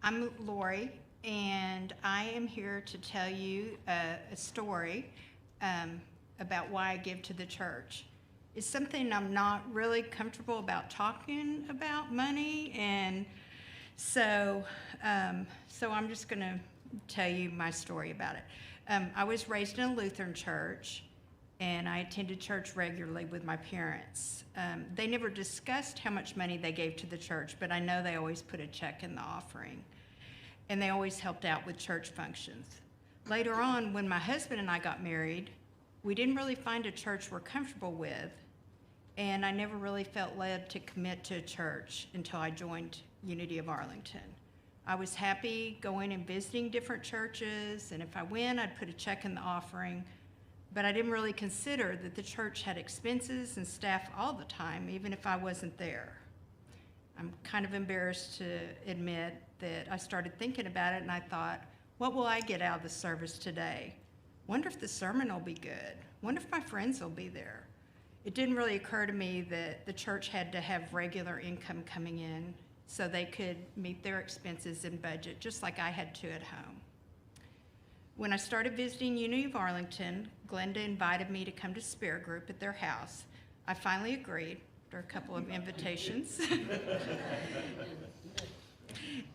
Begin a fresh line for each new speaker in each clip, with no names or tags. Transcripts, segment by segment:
I'm Lori, and I am here to tell you a story about why I give to the church. It's something I'm not really comfortable about talking about money, and so I'm just going to tell you my story about it. I was raised in a Lutheran church, and I attended church regularly with my parents. They never discussed how much money they gave to the church, but I know they always put a check in the offering, and they always helped out with church functions. Later on, when my husband and I got married, we didn't really find a church we're comfortable with, and I never really felt led to commit to a church until I joined Unity of Arlington. I was happy going and visiting different churches, and if I went, I'd put a check in the offering, but I didn't really consider that the church had expenses and staff all the time, even if I wasn't there. I'm kind of embarrassed to admit that I started thinking about it, and I thought, what will I get out of the service today? Wonder if the sermon will be good. Wonder if my friends will be there. It didn't really occur to me that the church had to have regular income coming in so they could meet their expenses and budget, just like I had to at home. When I started visiting Unity of Arlington, Glenda invited me to come to Spirit Group at their house. I finally agreed after a couple of invitations.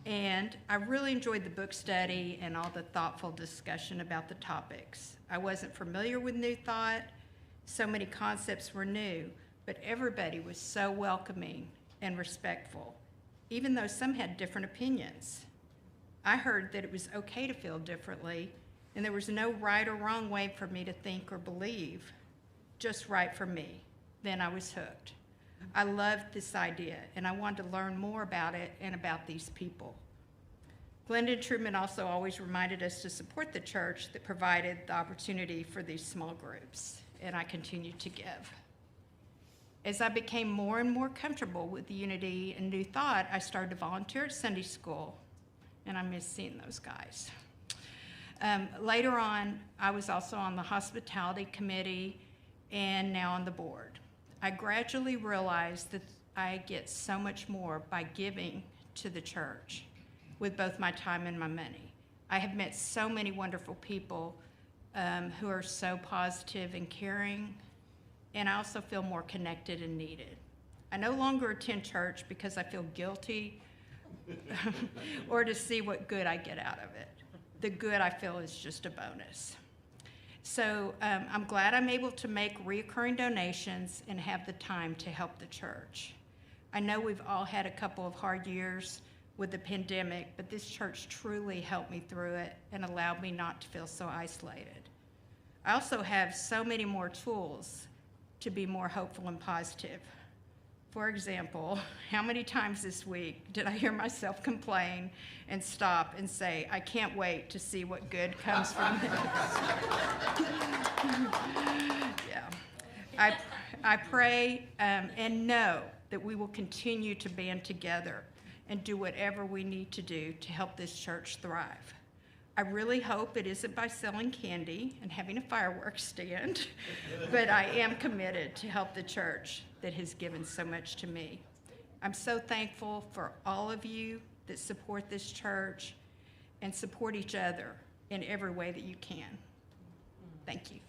And I really enjoyed the book study and all the thoughtful discussion about the topics. I wasn't familiar with New Thought. So many concepts were new, but everybody was so welcoming and respectful, even though some had different opinions. I heard that it was okay to feel differently, and there was no right or wrong way for me to think or believe, just right for me. Then I was hooked. I loved this idea, and I wanted to learn more about it and about these people. Glenda Truman also always reminded us to support the church that provided the opportunity for these small groups, and I continued to give. As I became more and more comfortable with Unity and New Thought, I started to volunteer at Sunday school, and I miss seeing those guys. Later on, I was also on the hospitality committee and now on the board. I gradually realized that I get so much more by giving to the church with both my time and my money. I have met so many wonderful people who are so positive and caring, and I also feel more connected and needed. I no longer attend church because I feel guilty or to see what good I get out of it. The good I feel is just a bonus. So I'm glad I'm able to make reoccurring donations and have the time to help the church. I know we've all had a couple of hard years with the pandemic, but this church truly helped me through it and allowed me not to feel so isolated. I also have so many more tools to be more hopeful and positive. For example, how many times this week did I hear myself complain and stop and say, I can't wait to see what good comes from this? Yeah. I pray and know that we will continue to band together and do whatever we need to do to help this church thrive. I really hope it isn't by selling candy and having a fireworks stand, but I am committed to help the church that has given so much to me. I'm so thankful for all of you that support this church and support each other in every way that you can. Thank you.